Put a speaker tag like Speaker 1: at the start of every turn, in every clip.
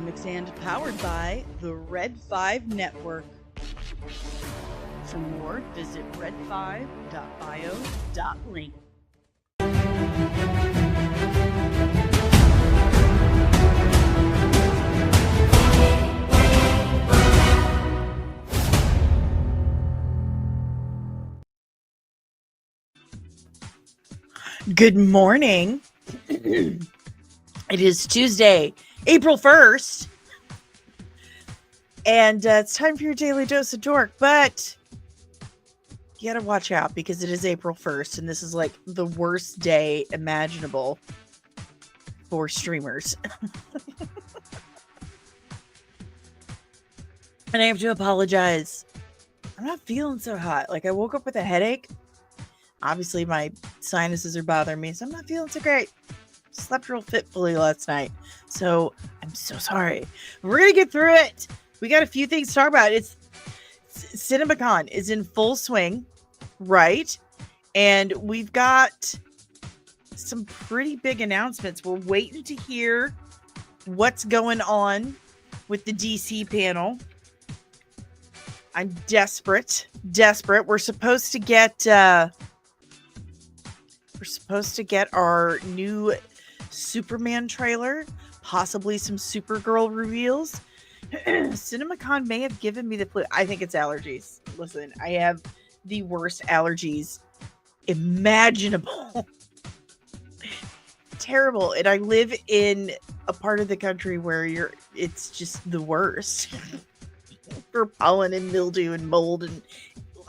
Speaker 1: Comics and powered by the Red 5 Network. For more, visit red5.bio.link. Good morning. It is Tuesday, April 1st. And it's time for your daily dose of dork. But you gotta watch out because it is April 1st. And this is like the worst day imaginable for streamers. And I have to apologize. I'm not feeling so hot. Like I woke up with a headache. Obviously, my sinuses are bothering me, so I'm not feeling so great. Slept real fitfully last night, so I'm so sorry. We're gonna get through it. We got a few things to talk about. CinemaCon is in full swing, right? And we've got some pretty big announcements. We're waiting to hear what's going on with the DC panel. I'm desperate. We're supposed to get our new Superman trailer, possibly some Supergirl reveals. CinemaCon may have given me the flu. I think it's allergies. Listen, I have the worst allergies imaginable. Terrible. And I live in a part of the country where it's just the worst. For pollen and mildew and mold, and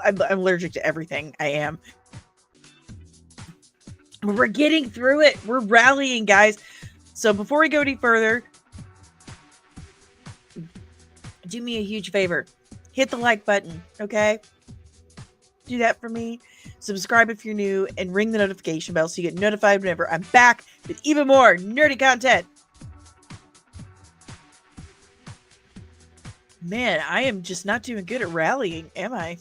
Speaker 1: I'm allergic to everything. I am. We're getting through it. We're rallying, guys. So before we go any further, do me a huge favor. Hit the like button, okay? Do that for me. Subscribe if you're new, and ring the notification bell so you get notified whenever I'm back with even more nerdy content. Man, I am just not doing good at rallying, am I?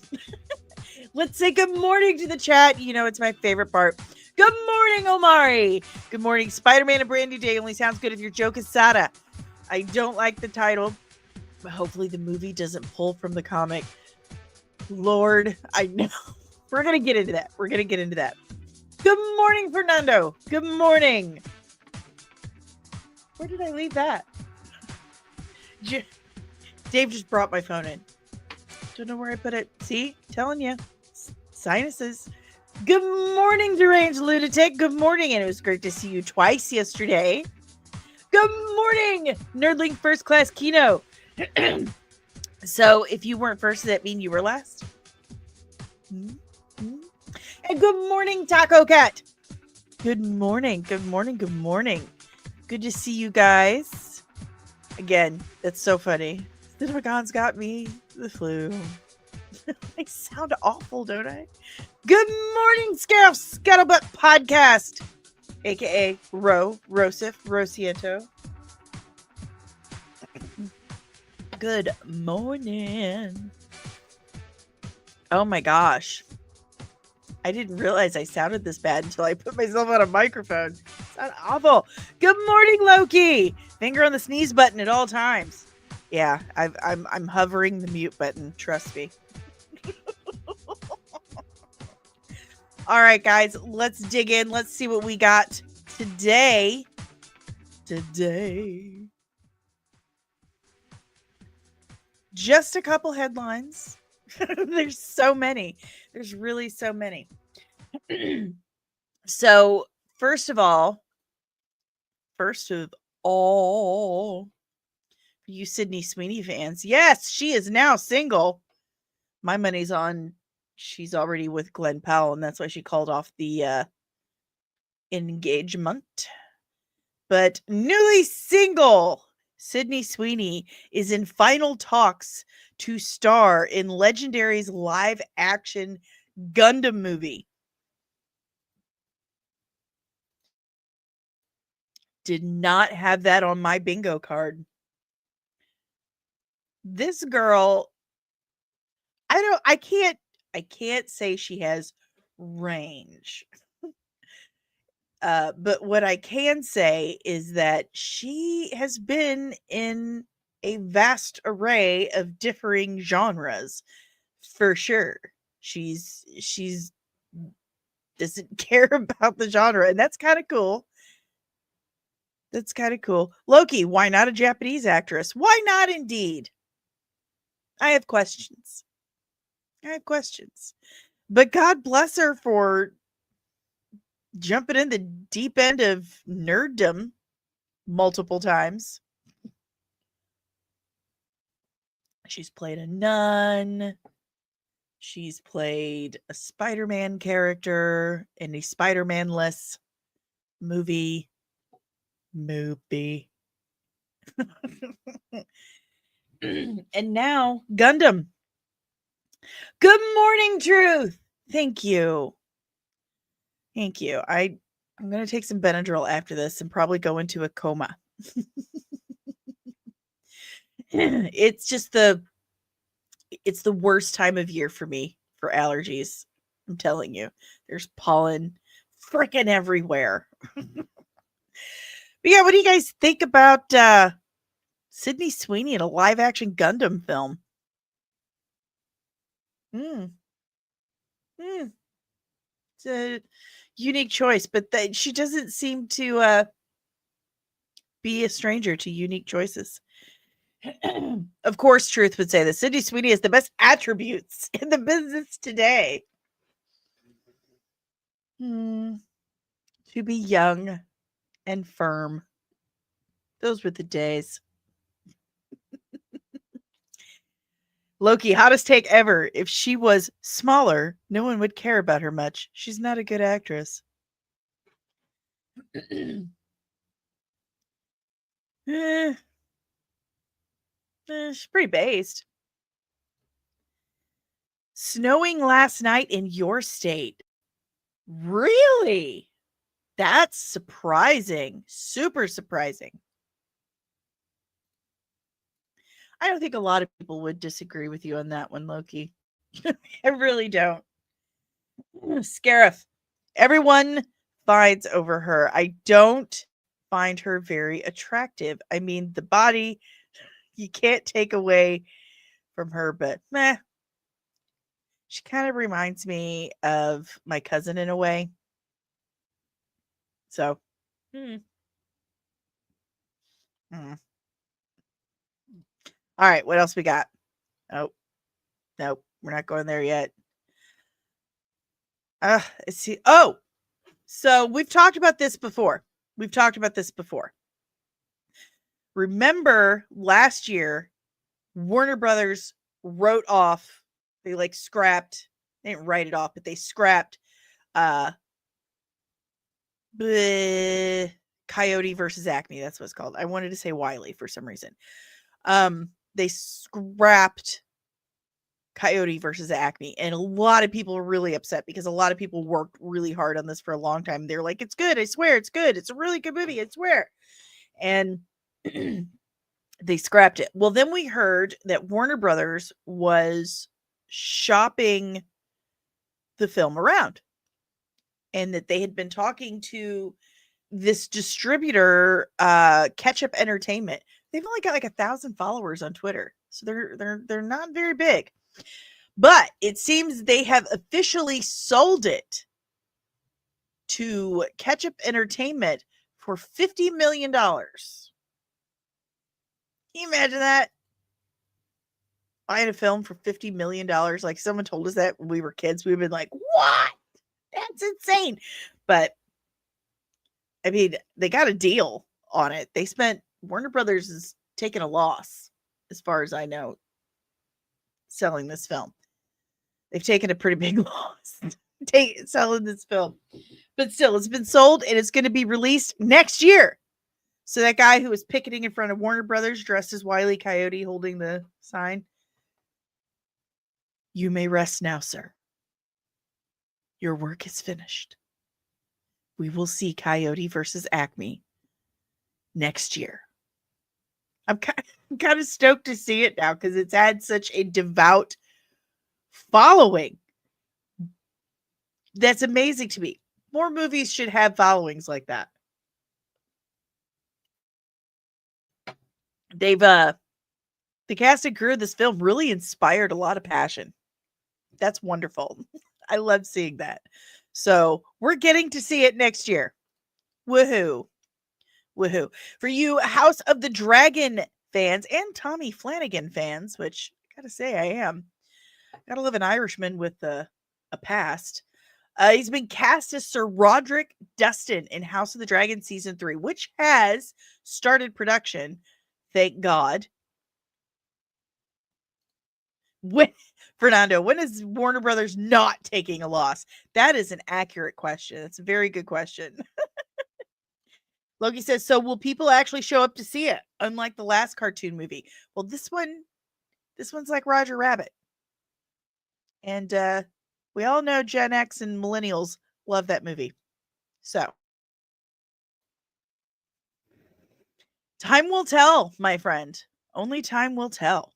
Speaker 1: Let's say good morning to the chat. You know, it's my favorite part. Good morning, Omari. Good morning, Spider-Man and Brandy Day only sounds good if your joke is Sada. I don't like the title, but hopefully the movie doesn't pull from the comic. Lord, I know. We're going to get into that. Good morning, Fernando. Good morning. Where did I leave that? Dave just brought my phone in. Don't know where I put it. See? Telling you. Sinuses. Good morning, Deranged Lunatic. Good morning, and it was great to see you twice yesterday. Good morning, Nerdling First Class Kino. So, if you weren't first, does that mean you were last? And good morning, Taco Cat. Good morning. Good to see you guys. Again, that's so funny. CinemaCon's got me the flu. I sound awful, don't I? Good morning, Scuttlebutt Podcast, aka Rosiento. Good morning. Oh my gosh. I didn't realize I sounded this bad until I put myself on a microphone. Sound awful. Good morning, Loki. Finger on the sneeze button at all times. Yeah, I'm hovering the mute button. Trust me. All right, guys, let's dig in. Let's see what we got today. Just a couple headlines. There's so many. There's really so many. So, first of all, you Sydney Sweeney fans, yes, she is now single. My money's on she's already with Glenn Powell, and that's why she called off the engagement. But newly single Sydney Sweeney is in final talks to star in Legendary's live-action Gundam movie. Did not have that on my bingo card. This girl, I can't say she has range. But what I can say is that she has been in a vast array of differing genres for sure. She's doesn't care about the genre, and that's kind of cool. That's kind of cool. Loki, why not a Japanese actress? Why not indeed? I have questions. But God bless her for jumping in the deep end of nerddom multiple times. She's played a nun. She's played a Spider-Man character in a Spider-Man-less movie. And now Gundam. Good morning, Truth. Thank you. I'm going to take some Benadryl after this and probably go into a coma. It's the worst time of year for me for allergies. I'm telling you. There's pollen freaking everywhere. But yeah, what do you guys think about Sydney Sweeney in a live action Gundam film? It's a unique choice, but she doesn't seem to be a stranger to unique choices. Of course, Truth would say that Sydney Sweeney has the best attributes in the business today. To be young and firm. Those were the days. Loki, hottest take ever. If she was smaller, no one would care about her much. She's not a good actress. She's pretty based. Snowing last night in your state. Really? That's surprising. Super surprising. I don't think a lot of people would disagree with you on that one, Loki. I really don't. Scarif. Everyone fights over her. I don't find her very attractive. I mean, the body, you can't take away from her, but meh. She kind of reminds me of my cousin in a way. So, all right, what else we got? Oh, nope, we're not going there yet. Let's see. Oh, so we've talked about this before. Remember last year, Warner Brothers wrote off, they scrapped, they didn't write it off, but they scrapped Coyote versus Acme. That's what it's called. I wanted to say Wiley for some reason. They scrapped Coyote versus Acme, and a lot of people were really upset because a lot of people worked really hard on this for a long time. They're like, it's good, I swear, it's good, it's a really good movie, I swear. And they scrapped it. Well, then we heard that Warner Brothers was shopping the film around, and that they had been talking to this distributor, Ketchup Entertainment. They've only got 1,000 followers on Twitter, so they're not very big. But it seems they have officially sold it to Ketchup Entertainment for $50 million. Can you imagine that? Buying a film for $50 million. Like, someone told us that when we were kids, we've been like, what? That's insane. But I mean, they got a deal on it. Warner Brothers is taking a loss, as far as I know, selling this film. They've taken a pretty big loss selling this film. But still, it's been sold and it's going to be released next year. So that guy who was picketing in front of Warner Brothers dressed as Wile E. Coyote holding the sign, you may rest now, sir. Your work is finished. We will see Coyote versus Acme next year. I'm kind of stoked to see it now because it's had such a devout following. That's amazing to me. More movies should have followings like that. They've the cast and crew of this film really inspired a lot of passion. That's wonderful. I love seeing that. So we're getting to see it next year. Woohoo. Woohoo. For you House of the Dragon fans and Tommy Flanagan fans, which I gotta say I am. Gotta love an Irishman with a past. He's been cast as Sir Roderick Dustin in House of the Dragon Season 3, which has started production. Thank God. When, Fernando, when is Warner Brothers not taking a loss? That is an accurate question. It's a very good question. Loki says, so will people actually show up to see it? Unlike the last cartoon movie. Well, this one's like Roger Rabbit. And we all know Gen X and millennials love that movie. So time will tell, my friend. Only time will tell.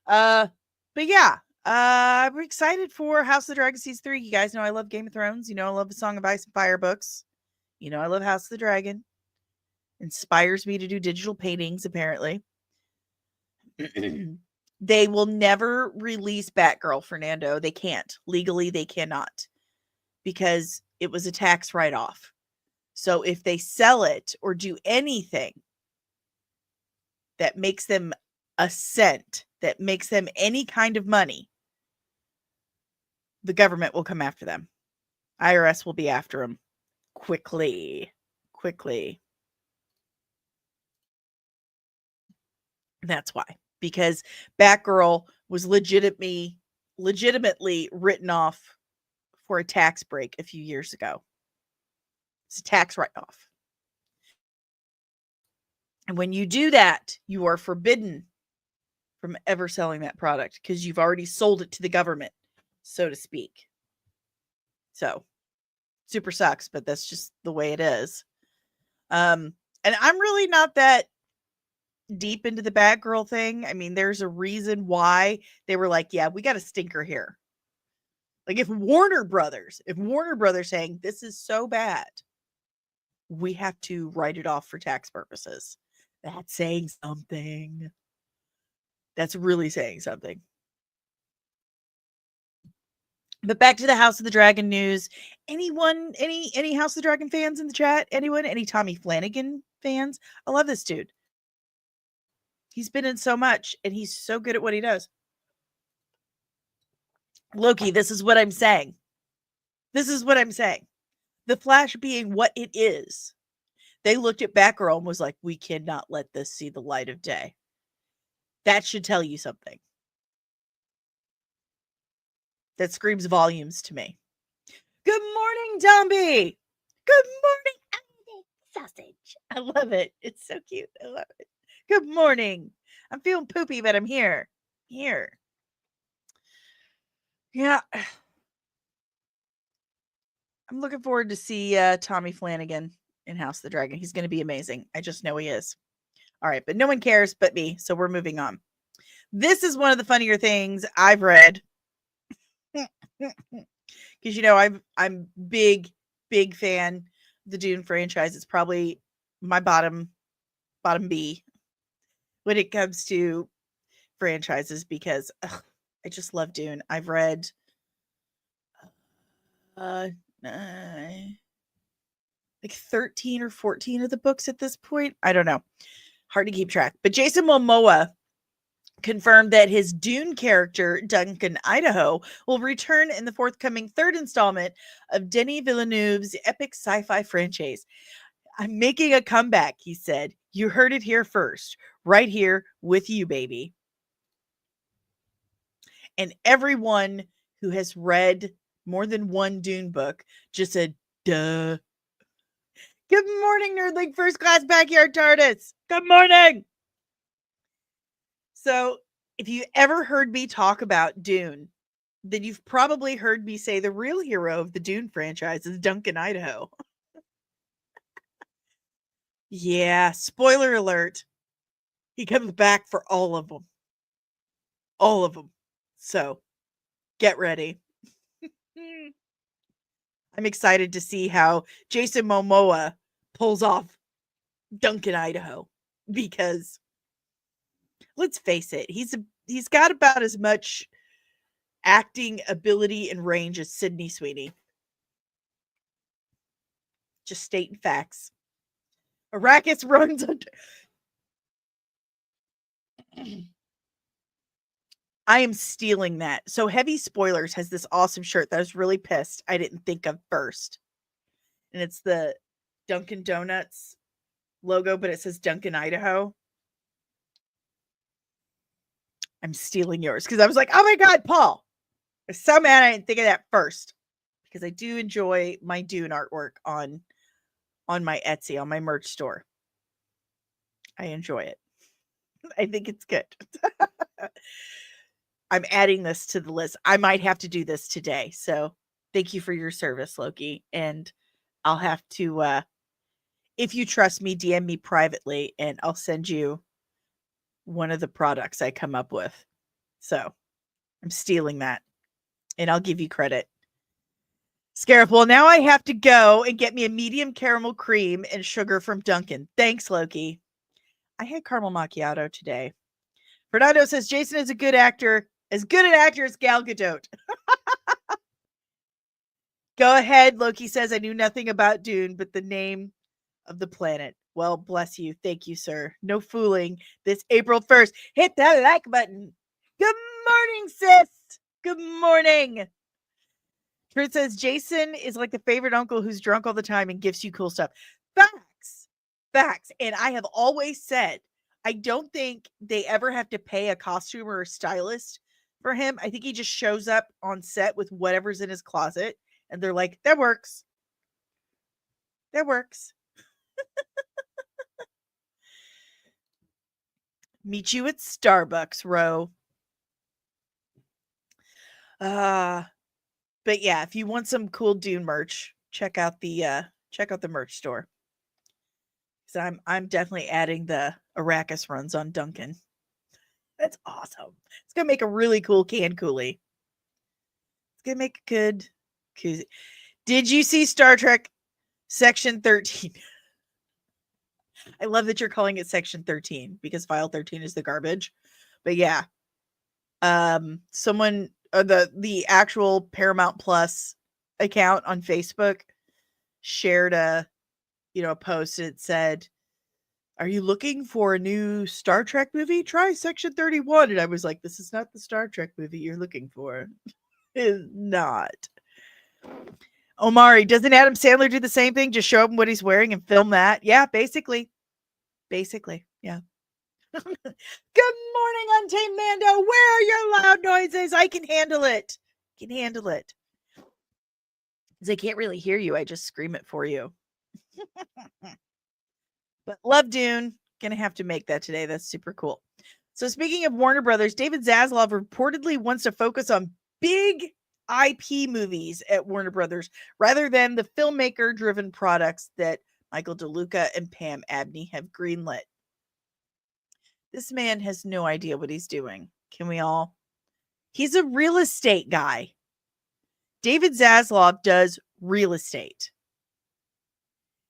Speaker 1: But yeah, I'm excited for House of the Dragon Season 3. You guys know I love Game of Thrones. You know I love the Song of Ice and Fire books. You know I love House of the Dragon. Inspires me to do digital paintings, apparently. They will never release Batgirl, Fernando. They can't. Legally, they cannot. Because it was a tax write-off. So if they sell it or do anything that makes them a cent, that makes them any kind of money, the government will come after them. IRS will be after them quickly. That's why. Because Batgirl was legitimately written off for a tax break a few years ago. It's a tax write-off. And when you do that, you are forbidden from ever selling that product because you've already sold it to the government, so to speak. So, super sucks, but that's just the way it is. And I'm really not that deep into the Batgirl thing. I mean, there's a reason why they were like, yeah, we got a stinker here. Like if Warner Brothers saying this is so bad, we have to write it off for tax purposes. That's saying something. That's really saying something. But back to the House of the Dragon news. Anyone, any House of the Dragon fans in the chat? Anyone? Any Tommy Flanagan fans? I love this dude. He's been in so much and he's so good at what he does. Loki, this is what I'm saying. The Flash being what it is. They looked at Batgirl and was like, we cannot let this see the light of day. That should tell you something. That screams volumes to me. Good morning, Dombey. Good morning, sausage. I love it. It's so cute. I love it. Good morning. I'm feeling poopy, but I'm here. Yeah. I'm looking forward to see Tommy Flanagan in House of the Dragon. He's going to be amazing. I just know he is. All right, but no one cares but me, so we're moving on. This is one of the funnier things I've read. Because, you know, I'm big fan of the Dune franchise. It's probably my bottom B when it comes to franchises because I just love Dune. I've read like 13 or 14 of the books at this point. I don't know. Hard to keep track. But Jason Momoa confirmed that his Dune character, Duncan Idaho, will return in the forthcoming third installment of Denis Villeneuve's epic sci-fi franchise. I'm making a comeback, he said. You heard it here first. Right here with you, baby. And everyone who has read more than one Dune book just said, duh. Good morning, Nerdling First Class Backyard TARDIS. Good morning. So, if you ever heard me talk about Dune, then you've probably heard me say the real hero of the Dune franchise is Duncan Idaho. Yeah, spoiler alert. He comes back for all of them. All of them. So, get ready. I'm excited to see how Jason Momoa pulls off Duncan, Idaho, because let's face it, he's got about as much acting ability and range as Sydney Sweeney. Just stating facts. Arrakis runs under. I am stealing that. So Heavy Spoilers has this awesome shirt that I was really pissed I didn't think of first. And it's the Dunkin' Donuts logo, but it says Duncan, Idaho. I'm stealing yours because I was like, oh my God, Paul. I'm so mad I didn't think of that first. Because I do enjoy my Dune artwork on my Etsy, on my merch store. I enjoy it. I think it's good. I'm adding this to the list. I might have to do this today. So thank you for your service, Loki. And I'll have to, if you trust me, DM me privately and I'll send you one of the products I come up with. So I'm stealing that and I'll give you credit. Scarif, well, now I have to go and get me a medium caramel cream and sugar from Dunkin'. Thanks, Loki. I had caramel macchiato today. Fernando says Jason is a good actor, as good an actor as Gal Gadot. Go ahead, Loki says, I knew nothing about Dune, but the name of the planet. Well, bless you. Thank you, sir. No fooling. This April 1st. Hit that like button. Good morning, sis. Good morning. Truth says Jason is like the favorite uncle who's drunk all the time and gives you cool stuff. Facts. Facts. And I have always said, I don't think they ever have to pay a costumer or a stylist for him. I think he just shows up on set with whatever's in his closet. And they're like, that works. That works. Meet you at Starbucks, Ro. But yeah, if you want some cool Dune merch, check out the merch store. So I'm definitely adding the Arrakis runs on Duncan. That's awesome. It's gonna make a really cool can coolie. It's gonna make a good koozie. Did you see Star Trek Section 13? I love that you're calling it Section 13 because File 13 is the garbage. But yeah, someone the actual Paramount Plus account on Facebook shared a post. It said, are you looking for a new Star Trek movie? Try Section 31. And I was like, this is not the Star Trek movie you're looking for. It's not. Omari, doesn't Adam Sandler do the same thing? Just show him what he's wearing and film that? Yeah, basically. Yeah. Good morning, Untamed Mando. Where are your loud noises? I can handle it. Because I can't really hear you. I just scream it for you. But love Dune. Gonna have to make that today. That's super cool. So speaking of Warner Brothers, David Zaslav reportedly wants to focus on big IP movies at Warner Brothers rather than the filmmaker-driven products that Michael DeLuca and Pam Abney have greenlit. This man has no idea what he's doing. Can we all? He's a real estate guy. David Zaslav does real estate.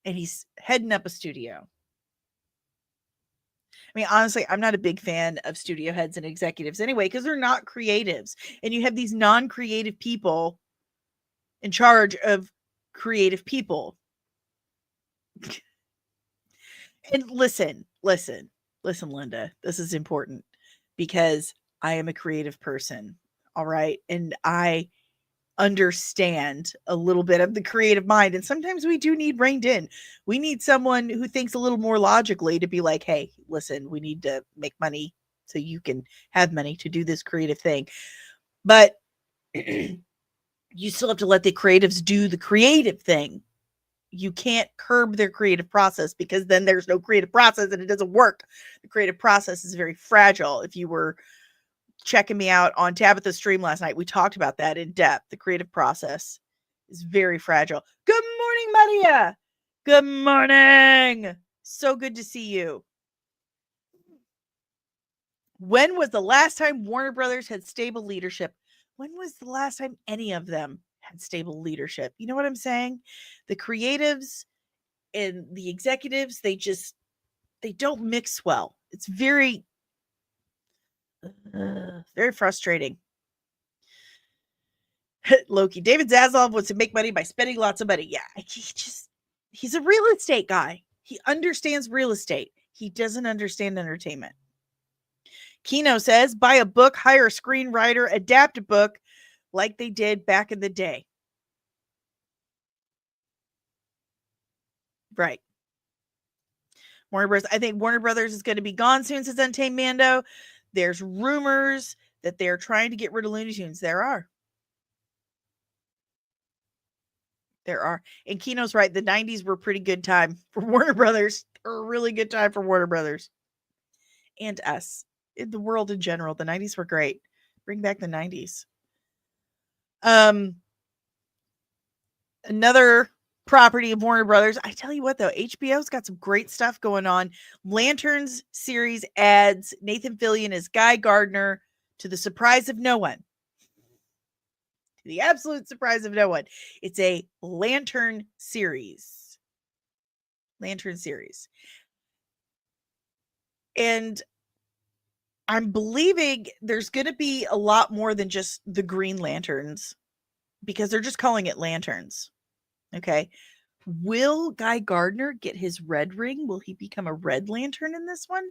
Speaker 1: And he's heading up a studio. I mean, honestly, I'm not a big fan of studio heads and executives anyway, because they're not creatives. And you have these non-creative people in charge of creative people. And listen, Linda, this is important because I am a creative person. All right. And I understand a little bit of the creative mind. And sometimes we do need reined in. We need someone who thinks a little more logically to be like, hey, listen, we need to make money so you can have money to do this creative thing. But you still have to let the creatives do the creative thing. You can't curb their creative process because then there's no creative process and it doesn't work. The creative process is very fragile. If you were checking me out on Tabitha's stream last night, we talked about that in depth. The creative process is very fragile. Good morning, Maria. Good morning. So good to see you. When was the last time Warner Brothers had stable leadership? When was the last time any of them had stable leadership. You know what I'm saying? The creatives and the executives, they don't mix well. It's very frustrating. Loki. David Zaslav wants to make money by spending lots of money. Yeah, he's a real estate guy. He understands real estate. He doesn't understand entertainment. Kino says, buy a book, hire a screenwriter, adapt a book like they did back in the day. Right. Warner Brothers. I think Warner Brothers is going to be gone soon, says Untamed Mando. There's rumors that they're trying to get rid of Looney Tunes. There are. And Kino's right. The 90s were a pretty good time for Warner Brothers. Or a really good time for Warner Brothers. And us. In the world in general. The 90s were great. Bring back the 90s. Another property of Warner Brothers. I tell you what, though, HBO's got some great stuff going on. Lanterns series adds Nathan Fillion as Guy Gardner, to the surprise of no one. To the absolute surprise of no one. It's a Lantern series. And I'm believing there's going to be a lot more than just the Green Lanterns, because they're just calling it Lanterns. Okay. Will Guy Gardner get his red ring? Will he become a Red Lantern in this one?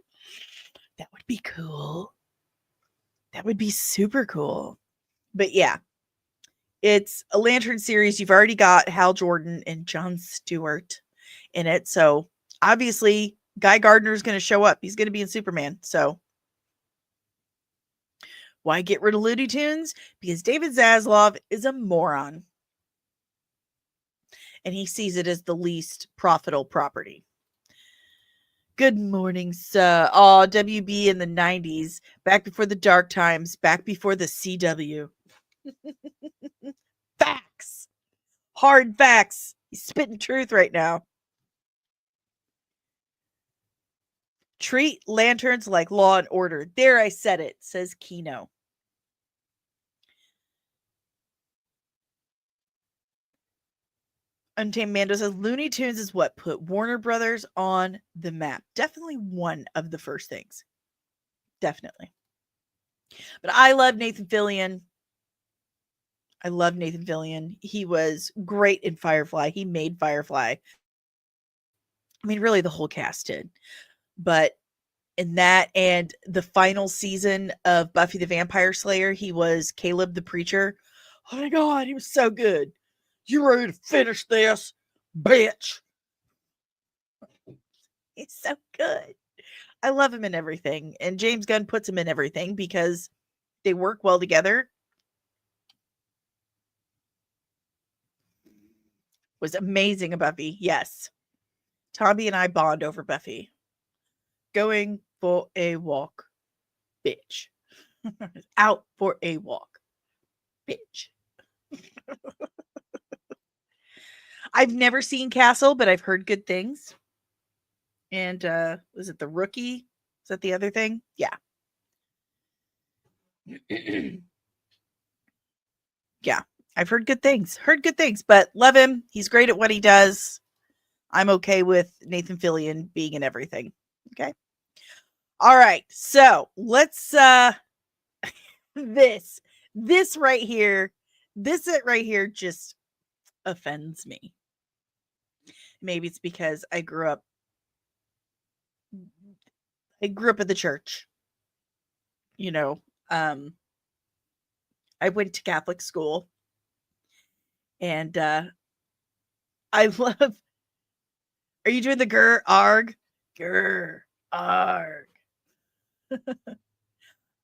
Speaker 1: That would be cool. That would be super cool. But yeah, it's a Lantern series. You've already got Hal Jordan and Jon Stewart in it. So obviously Guy Gardner is going to show up. He's going to be in Superman. So why get rid of Looney Tunes? Because David Zaslav is a moron. And he sees it as the least profitable property. Good morning, sir. Oh, WB in the 90s, back before the dark times, back before the CW. Facts. Hard facts. He's spitting truth right now. Treat Lanterns like Law and Order. There, I said it, says Kino. Untamed Mando says Looney Tunes is what put Warner Brothers on the map. Definitely one of the first things. Definitely. But I love Nathan Fillion. He was great in Firefly. He made Firefly. I mean, really, the whole cast did. But in that and the final season of Buffy the Vampire Slayer, he was Caleb the Preacher. Oh my God, he was so good. You ready to finish this, bitch? He's so good. I love him in everything. And James Gunn puts him in everything because they work well together. Was amazing about Buffy. Yes. Tommy and I bond over Buffy. Going for a walk, bitch. Out for a walk, bitch. I've never seen Castle, but I've heard good things. And was it The Rookie? Is that the other thing? Yeah. Yeah. I've heard good things. But love him. He's great at what he does. I'm okay with Nathan Fillion being in everything. Okay. All right. So let's this right here just offends me. Maybe it's because I grew up at the church. You know, I went to Catholic school, and I love. Are you doing the grr arg? Grr arg.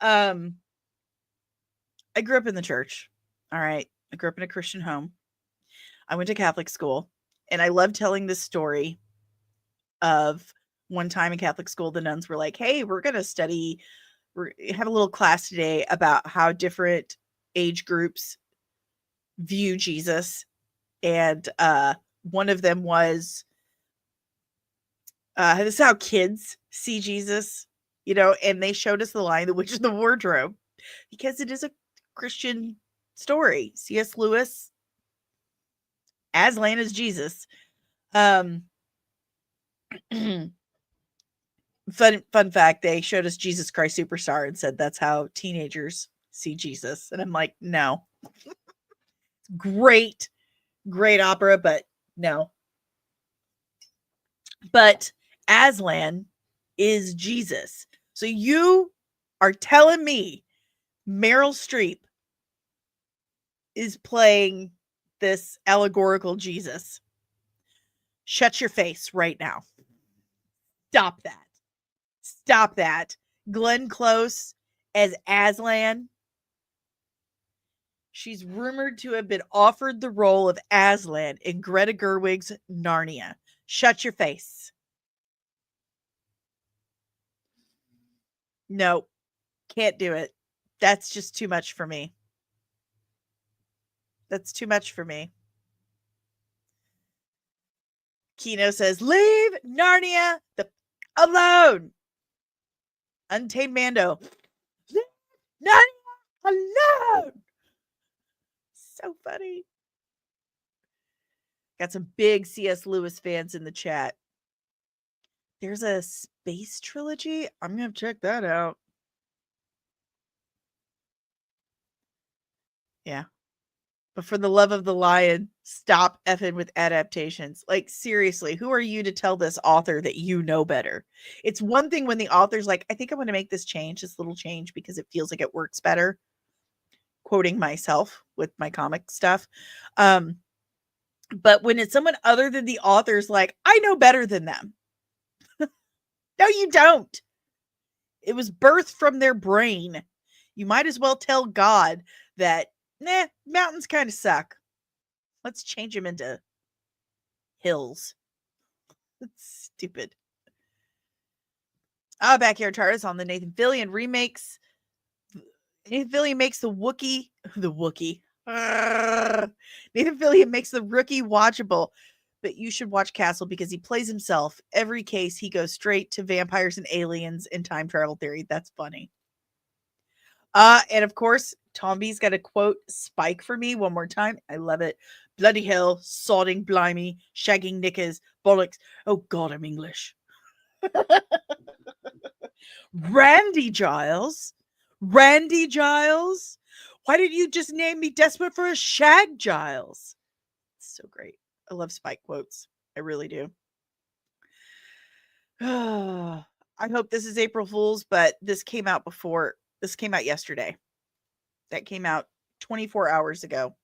Speaker 1: I grew up in the church. All right. I grew up in a Christian home. I went to Catholic school, and I love telling this story of one time in Catholic school, the nuns were like, hey, we're going to have a little class today about how different age groups view Jesus. And one of them was, this is how kids see Jesus, and they showed us The Lion, the Witch, and the Wardrobe, because it is a Christian story. C.S. Lewis Aslan is Jesus. Um, fun fact, they showed us Jesus Christ Superstar and said that's how teenagers see Jesus. And I'm like, no. Great, great opera, but no. But Aslan is Jesus. So you are telling me Meryl Streep is playing this allegorical Jesus. Shut your face right now. Stop that. Stop that. Glenn Close as Aslan. She's rumored to have been offered the role of Aslan in Greta Gerwig's Narnia. Shut your face. No, can't do it. That's just too much for me. That's too much for me. Kino says, leave Narnia alone. Untamed Mando. Leave Narnia alone. So funny. Got some big C.S. Lewis fans in the chat. There's a space trilogy. I'm going to check that out. Yeah. But for the love of the lion, stop effing with adaptations. Like, seriously, who are you to tell this author that you know better? It's one thing when the author's like, I think I want to make this little change because it feels like it works better. Quoting myself with my comic stuff. But when it's someone other than the author's like, I know better than them. No, you don't. It was birthed from their brain. You might as well tell God that, mountains kind of suck. Let's change them into hills. That's stupid. Backyard TARDIS on the Nathan Fillion remakes. Nathan Fillion makes the Wookiee. Nathan Fillion makes the rookie watchable, but you should watch Castle because he plays himself. Every case, he goes straight to vampires and aliens and time travel theory. That's funny. And of course, Tom B's got to quote Spike for me one more time. I love it. Bloody hell, sodding blimey, shagging knickers, bollocks. Oh God, I'm English. Randy Giles? Why did you just name me Desperate for a Shag, Giles? It's so great. I love Spike quotes. I really do. I hope this is April Fool's, but this came out yesterday. That came out 24 hours ago.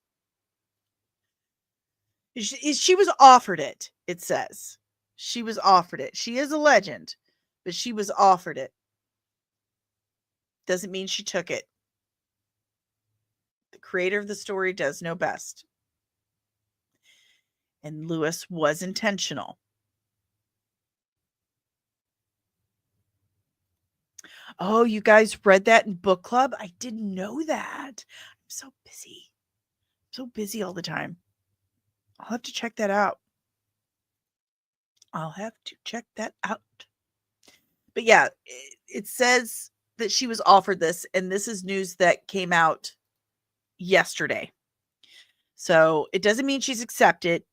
Speaker 1: She was offered it, it says. She was offered it. She is a legend, but she was offered it. Doesn't mean she took it. The creator of the story does know best. And Lewis was intentional. Oh, you guys read that in book club? I didn't know that. I'm so busy. So busy all the time. I'll have to check that out. But yeah, it says that she was offered this, and this is news that came out yesterday. So it doesn't mean she's accepted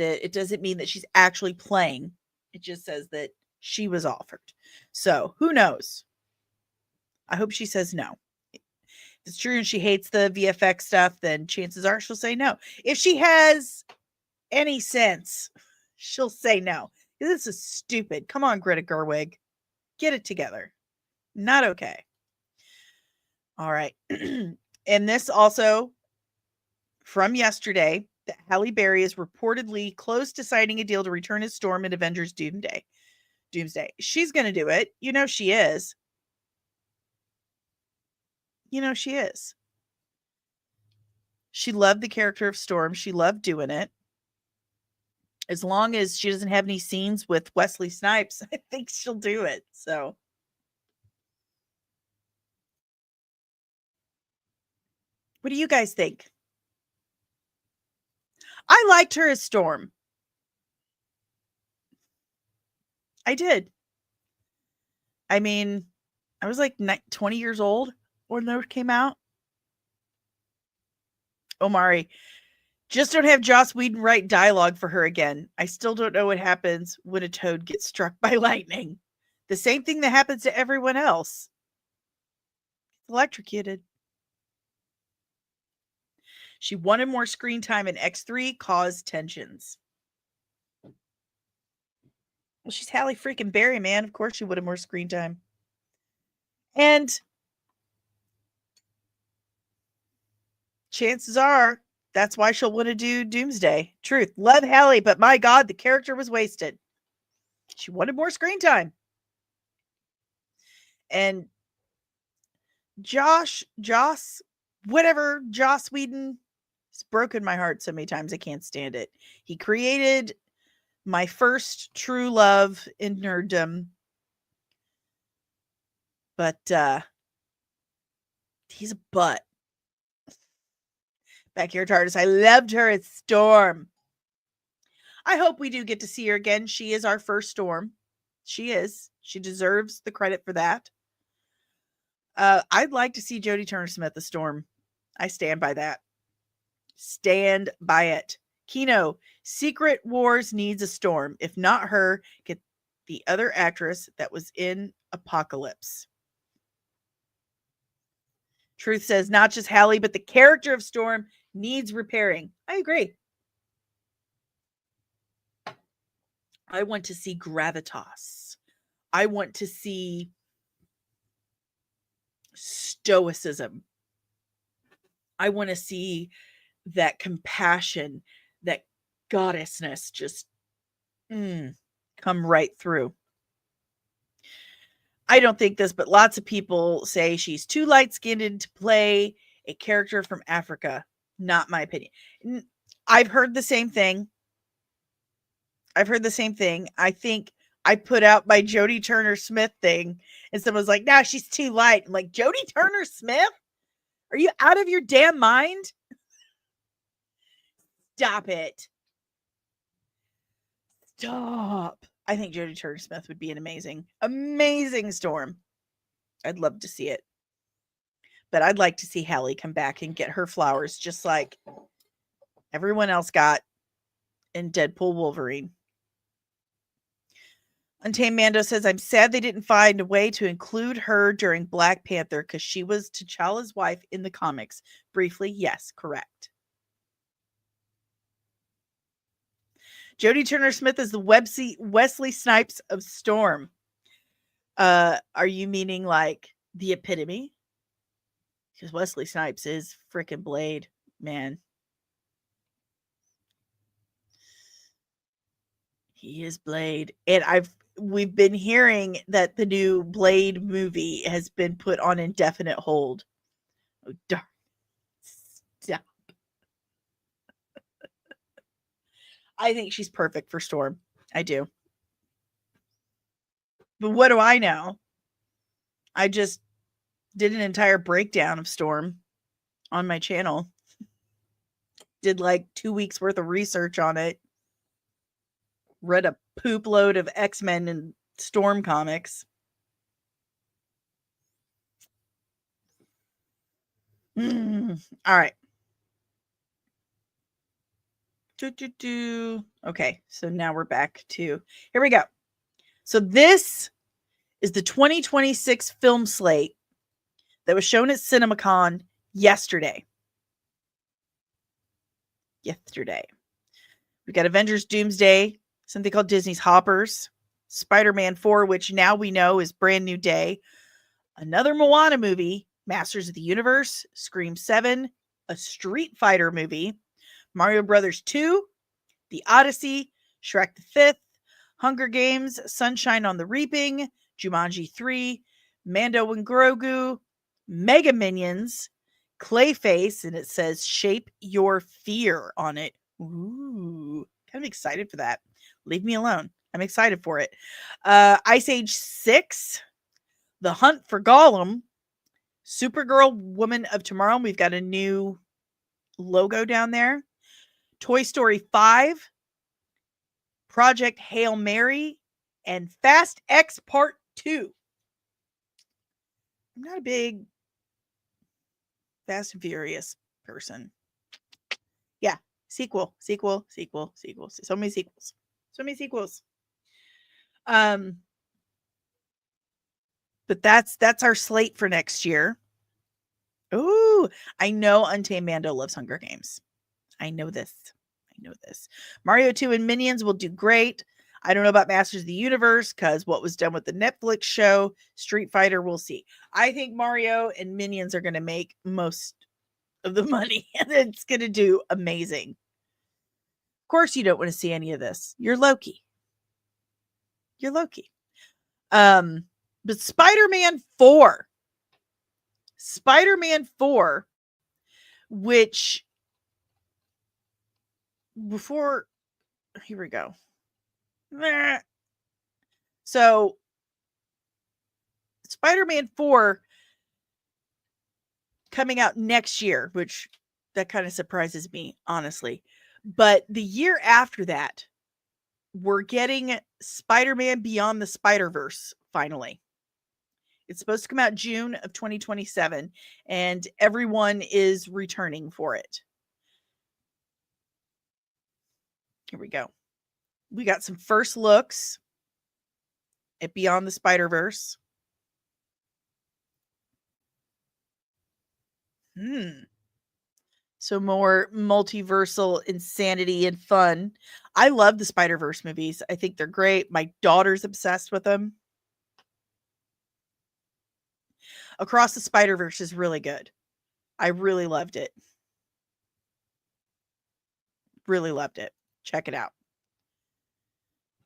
Speaker 1: it. It doesn't mean that she's actually playing. It just says that she was offered. So who knows? I hope she says no. If it's true and she hates the VFX stuff, then chances are she'll say no. If she has any sense, she'll say no. This is stupid. Come on, Greta Gerwig. Get it together. Not okay. All right. And this also from yesterday that Halle Berry is reportedly close to signing a deal to return as Storm in Avengers Doomsday. She's going to do it. You know she is. She loved the character of Storm. She loved doing it. As long as she doesn't have any scenes with Wesley Snipes, I think she'll do it. So what do you guys think? I liked her as Storm. I did. I mean, I was like 20 years old when those came out. Omari, Just don't have Joss Whedon write dialogue for her again. I still don't know what happens when a toad gets struck by lightning. The same thing that happens to everyone else. Electrocuted. She wanted more screen time in X3, caused tensions. Well, she's Halle freaking Berry, man. Of course she wanted more screen time. And chances are that's why she'll want to do Doomsday. Truth. Love Halle, but my God, the character was wasted. She wanted more screen time. And Joss Whedon, it's broken my heart so many times I can't stand it. He created my first true love in nerddom. But he's a butt. Backyard TARDIS. I loved her as Storm. I hope we do get to see her again. She is our first Storm. She is. She deserves the credit for that. I'd like to see Jodie Turner-Smith as Storm. I stand by that. Stand by it. Kino, Secret Wars needs a Storm. If not her, get the other actress that was in Apocalypse. Truth says not just Halle, but the character of Storm needs repairing. I agree. I want to see gravitas. I want to see stoicism. I want to see that compassion, that goddessness just come right through. I don't think this, but lots of people say she's too light-skinned to play a character from Africa. Not my opinion. I've heard the same thing. I think I put out my Jodie Turner-Smith thing, and someone was like, "Nah, she's too light." I'm like, Jodie Turner-Smith? Are you out of your damn mind? Stop it. Stop. I think Jodie Turner-Smith would be an amazing Storm. I'd love to see it. But I'd like to see Halle come back and get her flowers just like everyone else got in Deadpool Wolverine. Untamed Mando says, I'm sad they didn't find a way to include her during Black Panther because she was T'Challa's wife in the comics. Briefly, yes, correct. Jodie Turner-Smith is the Wesley Snipes of Storm. Are you meaning like the epitome? Because Wesley Snipes is freaking Blade, man. He is Blade. And we've been hearing that the new Blade movie has been put on indefinite hold. Oh, darn. Stop. I think she's perfect for Storm. I do. But what do I know? I just did an entire breakdown of Storm on my channel. Did like 2 weeks worth of research on it. Read a poop load of X-Men and Storm comics. All right. Okay, so now we're back to, here we go. So this is the 2026 film slate that was shown at CinemaCon yesterday. We got Avengers Doomsday, something called Disney's Hoppers, Spider-Man 4, which now we know is Brand New Day, another Moana movie, Masters of the Universe, Scream 7, a Street Fighter movie, Mario Brothers 2, The Odyssey, Shrek the Fifth, Hunger Games, Sunshine on the Reaping, Jumanji 3, Mando and Grogu, Mega Minions, Clayface, and it says Shape Your Fear on it. Ooh, kind of excited for that. Leave me alone. I'm excited for it. Ice Age 6, The Hunt for Gollum, Supergirl, Woman of Tomorrow. We've got a new logo down there. Toy Story 5, Project Hail Mary, and Fast X Part 2. I'm not a big Fast and Furious person. Yeah, Sequel. So many sequels. So many sequels. But that's our slate for next year. Ooh, I know Untamed Mando loves Hunger Games. I know this. Mario 2 and Minions will do great. I don't know about Masters of the Universe because what was done with the Netflix show, Street Fighter, we'll see. I think Mario and Minions are going to make most of the money and it's going to do amazing. Of course, you don't want to see any of this. You're Loki. But Spider-Man 4, which before, here we go. So Spider-Man 4 coming out next year, which that kind of surprises me, honestly. But the year after that, we're getting Spider-Man Beyond the Spider-Verse finally. It's supposed to come out June of 2027, and everyone is returning for it. Here we go. We got some first looks at Beyond the Spider-Verse. So more multiversal insanity and fun. I love the Spider-Verse movies. I think they're great. My daughter's obsessed with them. Across the Spider-Verse is really good. I really loved it. Really loved it. Check it out.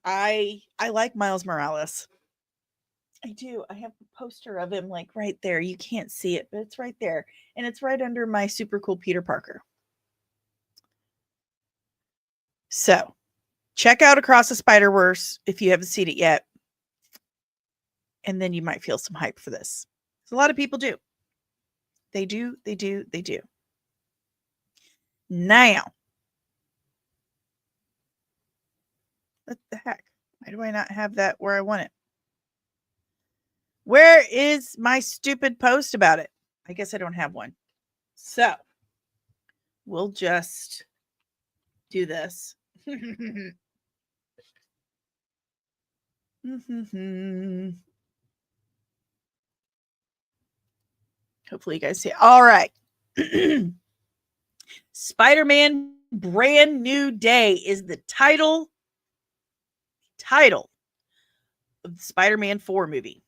Speaker 1: I like Miles Morales. I do. I have a poster of him like right there. You can't see it, but it's right there. And it's right under my super cool Peter Parker. So, check out Across the Spider-Verse if you haven't seen it yet. And then you might feel some hype for this. A lot of people do. They do. Now, what the heck? Why do I not have that where I want it? Where is my stupid post about it? I guess I don't have one. So, we'll just do this. Hopefully you guys see it. All right. Spider-Man Brand New Day is the title of the Spider-Man 4 movie.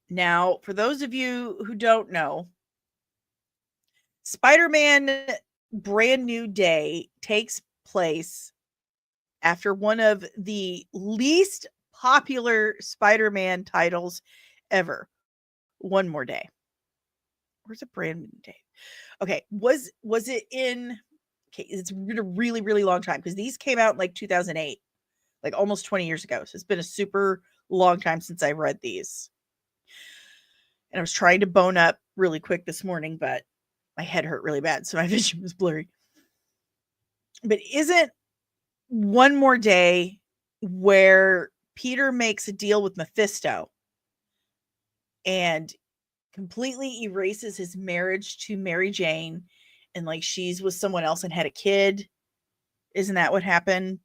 Speaker 1: Now, for those of you who don't know, Spider-Man Brand New Day takes place after one of the least popular Spider-Man titles ever, One More Day. Where's a Brand New Day? Okay, was it in? Okay, it's been a really, really long time because these came out in like 2008, like almost 20 years ago. So it's been a super long time since I read these. And I was trying to bone up really quick this morning, but my head hurt really bad, so my vision was blurry. But isn't One More Day where Peter makes a deal with Mephisto and completely erases his marriage to Mary Jane and like she's with someone else and had a kid? Isn't that what happened?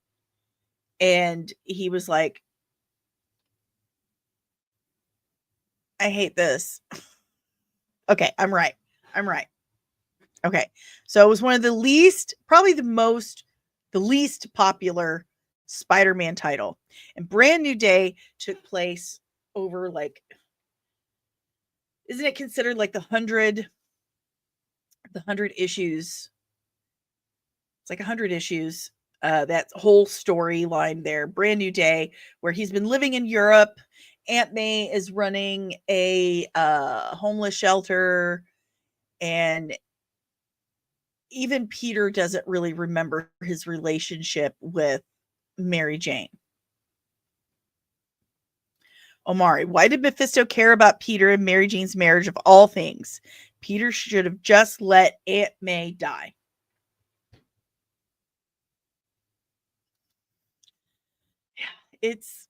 Speaker 1: And he was like, I hate this. Okay, I'm right. Okay. So it was one of the least, probably the least popular Spider-Man title. And Brand New Day took place over like, isn't it considered like the 100 issues? It's like 100 issues. That whole storyline there, Brand New Day, where he's been living in Europe. Aunt May is running a homeless shelter, and even Peter doesn't really remember his relationship with Mary Jane. Omari, why did Mephisto care about Peter and Mary Jane's marriage of all things? Peter should have just let Aunt May die. It's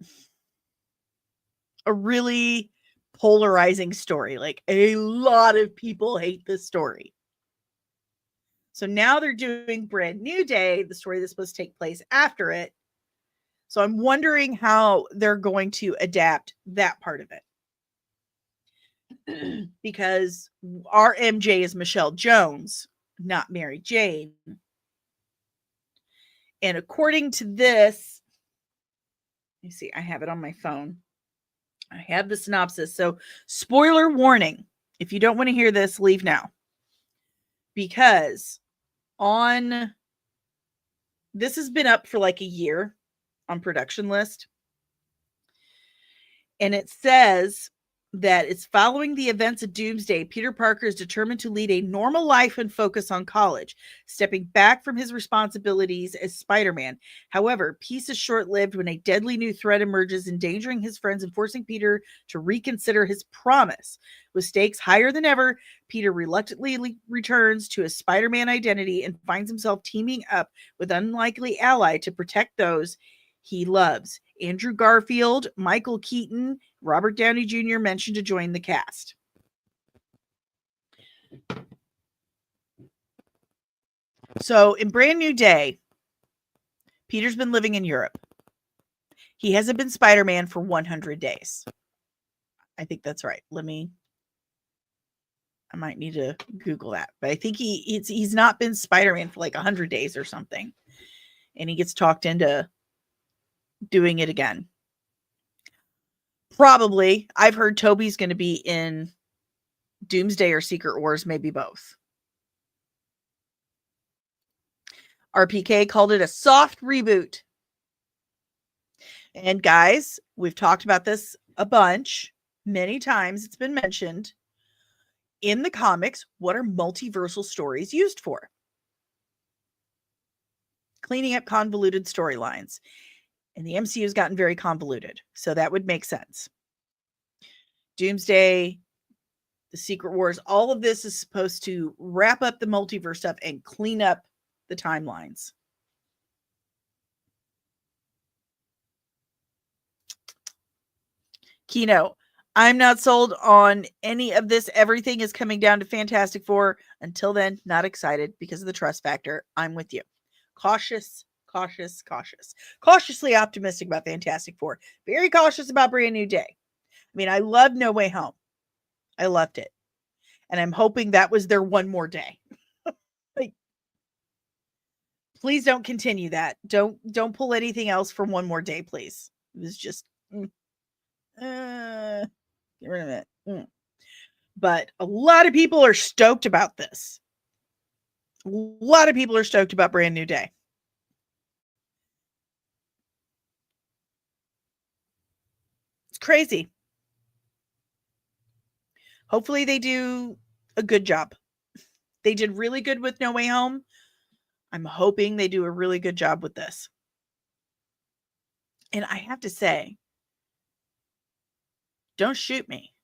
Speaker 1: a really polarizing story. Like, a lot of people hate this story. So now they're doing Brand New Day, the story that's supposed to take place after it. So I'm wondering how they're going to adapt that part of it. Because our MJ is Michelle Jones, not Mary Jane. And according to this, you see, I have it on my phone. I have the synopsis. So, spoiler warning. If you don't want to hear this, leave now. Because this has been up for like a year on production list. And it says that it's following the events of Doomsday. Peter Parker is determined to lead a normal life and focus on college, stepping back from his responsibilities as Spider-Man. However, peace is short-lived when a deadly new threat emerges, endangering his friends and forcing Peter to reconsider his promise. With stakes higher than ever, Peter reluctantly returns to his Spider-Man identity and finds himself teaming up with an unlikely ally to protect those he loves. Andrew Garfield, Michael Keaton, Robert Downey Jr. mentioned to join the cast. So in Brand New Day, Peter's been living in Europe. He hasn't been Spider-Man for 100 days. I think that's right. I might need to Google that. But I think he's not been Spider-Man for like 100 days or something. And he gets talked into doing it again. Probably. I've heard Toby's going to be in Doomsday or Secret Wars, maybe both. RPK called it a soft reboot. And guys, we've talked about this a bunch, many times. It's been mentioned. In the comics, what are multiversal stories used for? Cleaning up convoluted storylines. And the MCU has gotten very convoluted, so that would make sense. Doomsday, the Secret Wars, all of this is supposed to wrap up the multiverse stuff and clean up the timelines. Kino, I'm not sold on any of this. Everything is coming down to Fantastic Four. Until then, not excited because of the trust factor. I'm with you. Cautiously optimistic about Fantastic Four. Very cautious about Brand New Day. I mean, I loved No Way Home. I loved it. And I'm hoping that was their one more day. Like, please don't continue that. Don't pull anything else from one more day, please. It was just get rid of it. But a lot of people are stoked about this. A lot of people are stoked about Brand New Day. It's crazy. Hopefully they do a good job. They did really good with No Way Home. I'm hoping they do a really good job with this. And I have to say, don't shoot me,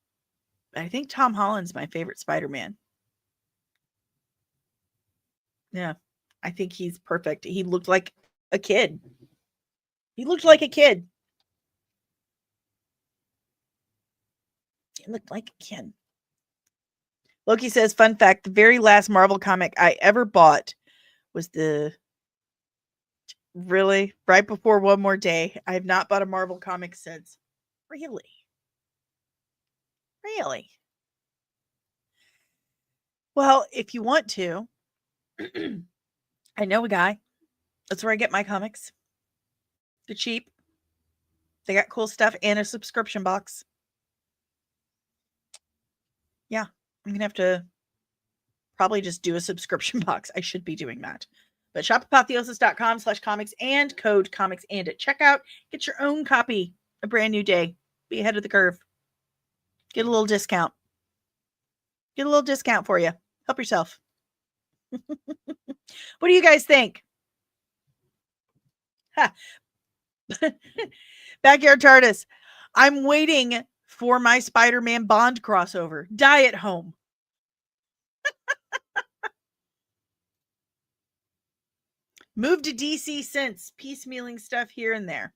Speaker 1: but I think Tom Holland's my favorite Spider-Man. Yeah, I think he's perfect. He looked like a kid. He looked like a kid. He looked like a kid. Loki says, fun fact, the very last Marvel comic I ever bought was really right before One More Day. I have not bought a Marvel comic since. Really? Well, if you want to, I know a guy. That's where I get my comics. They're cheap. They got cool stuff and a subscription box. Yeah, I'm gonna have to probably just do a subscription box. I should be doing that. But shopapotheosis.com/comics and code comics and at checkout. Get your own copy of Brand New Day. Be ahead of the curve. Get a little discount. Get a little discount for you. Help yourself. What do you guys think? Backyard TARDIS. I'm waiting for my Spider-Man Bond crossover. Die at home. Moved to DC since. Piecemealing stuff here and there.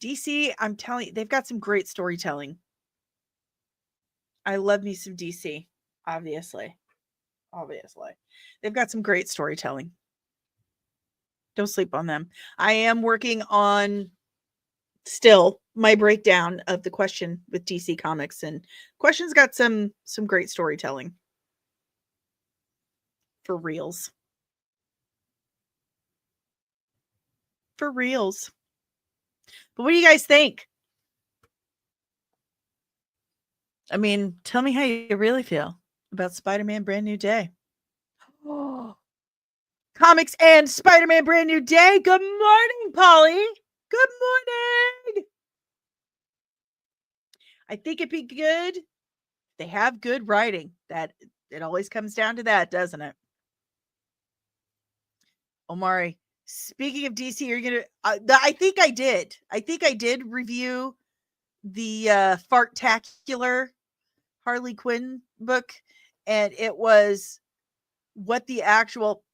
Speaker 1: DC, I'm telling you, they've got some great storytelling. I love me some DC, obviously. Obviously. They've got some great storytelling. Don't sleep on them. I am working on still my breakdown of the Question with DC Comics, and Question's got some great storytelling. For reals. For reals. But what do you guys think? I mean, tell me how you really feel about Spider-Man Brand New Day. Oh. Comics and Spider-Man Brand New Day. Good morning, Polly. Good morning. I think it'd be good. They have good writing. That it always comes down to that, doesn't it? Omari, speaking of DC, you're gonna. I think I did. I think I did review the Fartacular Harley Quinn book, and it was what the actual.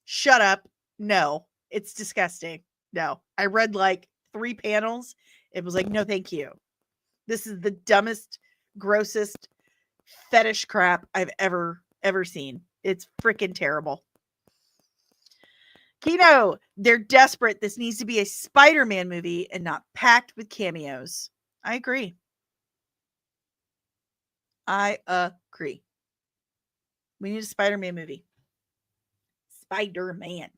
Speaker 1: Shut up! No, it's disgusting. No, I read like 3 panels. It was like, no, thank you. This is the dumbest, grossest fetish crap I've ever seen. It's freaking terrible. Kino, they're desperate. This needs to be a Spider-Man movie and not packed with cameos. I agree. I agree. We need a Spider-Man movie. Spider-Man.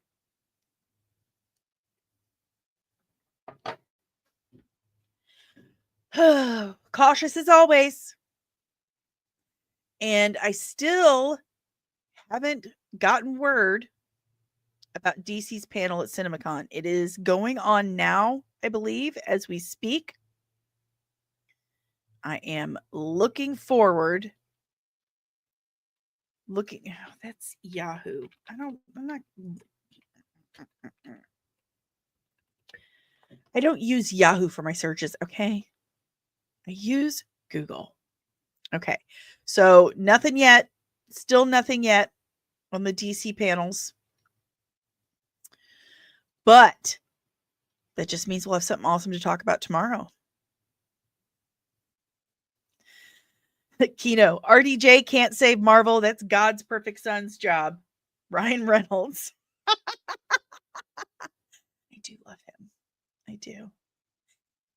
Speaker 1: Cautious as always. And I still haven't gotten word about DC's panel at CinemaCon. It is going on now, I believe, as we speak. I am looking forward. That's Yahoo. I don't use Yahoo for my searches, okay? I use Google. Okay. So nothing yet. Still nothing yet on the DC panels. But that just means we'll have something awesome to talk about tomorrow. Kino, RDJ can't save Marvel. That's God's perfect son's job. Ryan Reynolds. I do love him. I do.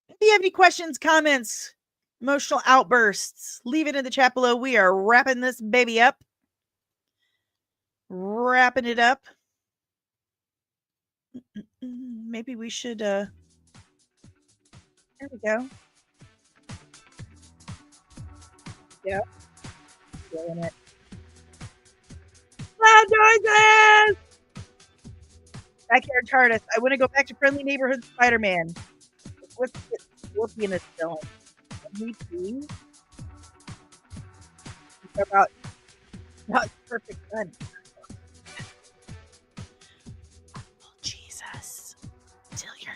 Speaker 1: If you have any questions, comments, emotional outbursts, leave it in the chat below. We are wrapping this baby up. Wrapping it up. Maybe we should, there we go. Yep. Doing it. Loud noises! Backyard TARDIS. I want to go back to Friendly Neighborhood Spider-Man. What's the Scorpion is still MVP? About perfect fun. Oh, Jesus. Till you're.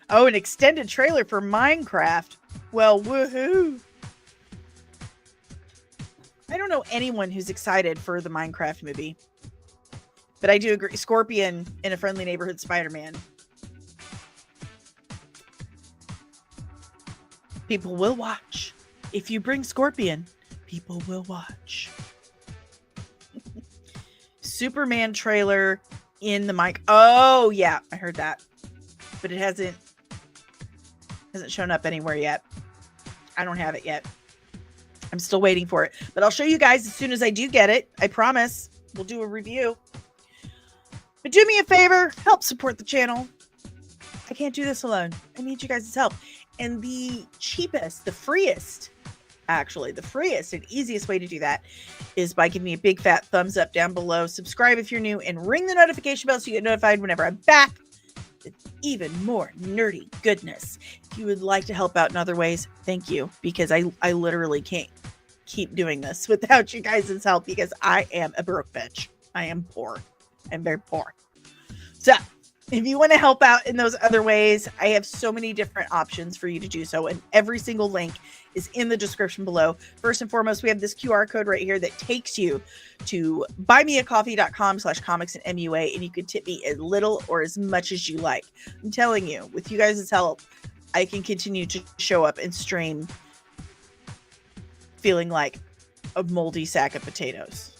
Speaker 1: Oh, an extended trailer for Minecraft. Well, woohoo. I don't know anyone who's excited for the Minecraft movie. But I do agree. Scorpion in a Friendly Neighborhood Spider-Man. People will watch. If you bring Scorpion, people will watch. Superman trailer in the mic. Oh, yeah. I heard that. But it hasn't shown up anywhere yet. I don't have it yet. I'm still waiting for it. But I'll show you guys as soon as I do get it. I promise. We'll do a review. But do me a favor. Help support the channel. I can't do this alone. I need you guys' help. And the cheapest, the freest and easiest way to do that is by giving me a big fat thumbs up down below. Subscribe if you're new and ring the notification bell so you get notified whenever I'm back with even more nerdy goodness. If you would like to help out in other ways, thank you, because I literally can't keep doing this without you guys' help because I am a broke bitch. I am poor. I'm very poor. So if you want to help out in those other ways, I have so many different options for you to do so. And every single link is in the description below. First and foremost, we have this QR code right here that takes you to buymeacoffee.com/comicsandmua. And you can tip me as little or as much as you like. I'm telling you, with you guys' help, I can continue to show up and stream feeling like a moldy sack of potatoes.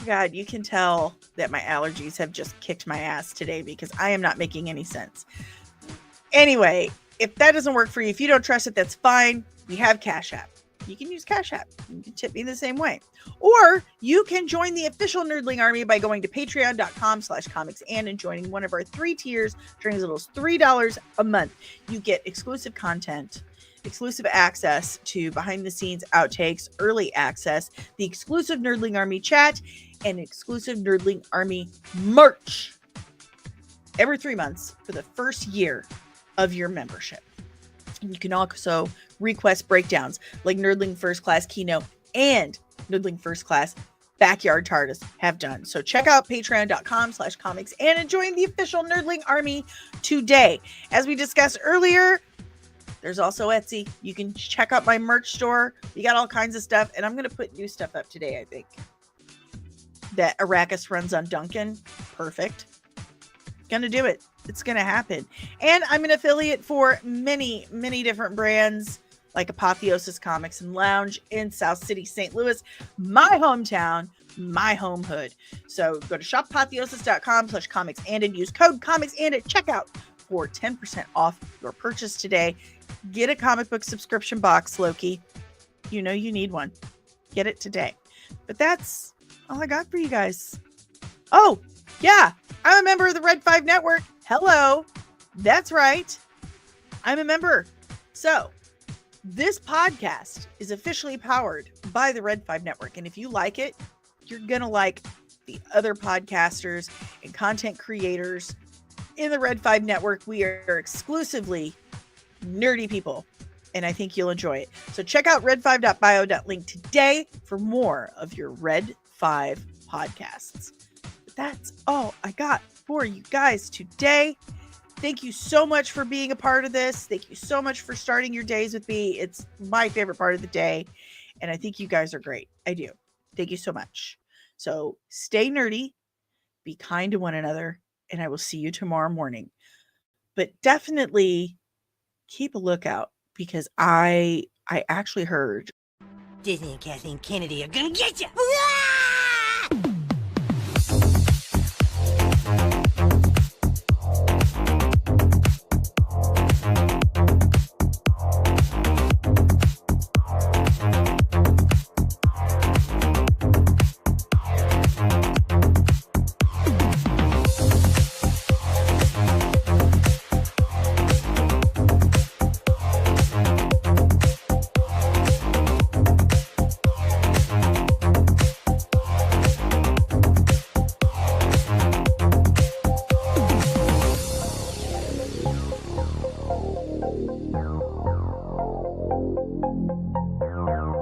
Speaker 1: God, you can tell that my allergies have just kicked my ass today because I am not making any sense. Anyway, if that doesn't work for you, if you don't trust it, that's fine. We have Cash App. You can use Cash App. You can tip me the same way. Or you can join the official Nerdling Army by going to patreon.com/comicsand and joining one of our 3 tiers during as little as $3 a month. You get exclusive content, exclusive access to behind the scenes outtakes, early access, the exclusive Nerdling Army chat, and exclusive Nerdling Army merch every 3 months for the first year of your membership. And you can also request breakdowns like Nerdling First Class Kino and Nerdling First Class Backyard TARDIS have done. So check out patreon.com/comics and join the official Nerdling Army today. As we discussed earlier, there's also Etsy. You can check out my merch store. We got all kinds of stuff, and I'm going to put new stuff up today, I think. That Arrakis runs on Duncan. Perfect. Gonna do it. It's gonna happen. And I'm an affiliate for many, many different brands like Apotheosis Comics and Lounge in South City, St. Louis, my hometown, my home hood. So go to shopapotheosis.com/comics and use code comics and at checkout for 10% off your purchase today. Get a comic book subscription box, Loki. You know you need one. Get it today. But that's all I got for you guys. Oh, yeah. I'm a member of the Red 5 Network. Hello. That's right. I'm a member. So this podcast is officially powered by the Red 5 Network. And if you like it, you're going to like the other podcasters and content creators in the Red 5 Network. We are exclusively nerdy people, and I think you'll enjoy it. So check out red5.bio.link today for more of your Red 5 podcasts. That's all I got for you guys today. Thank you so much for being a part of this. Thank you so much for starting your days with me. It's my favorite part of the day, and I think you guys are great. I do. Thank you so much. So stay nerdy, be kind to one another, and I will see you tomorrow morning. But definitely keep a lookout because I actually heard
Speaker 2: Disney and Kathleen Kennedy are gonna get you.
Speaker 3: No.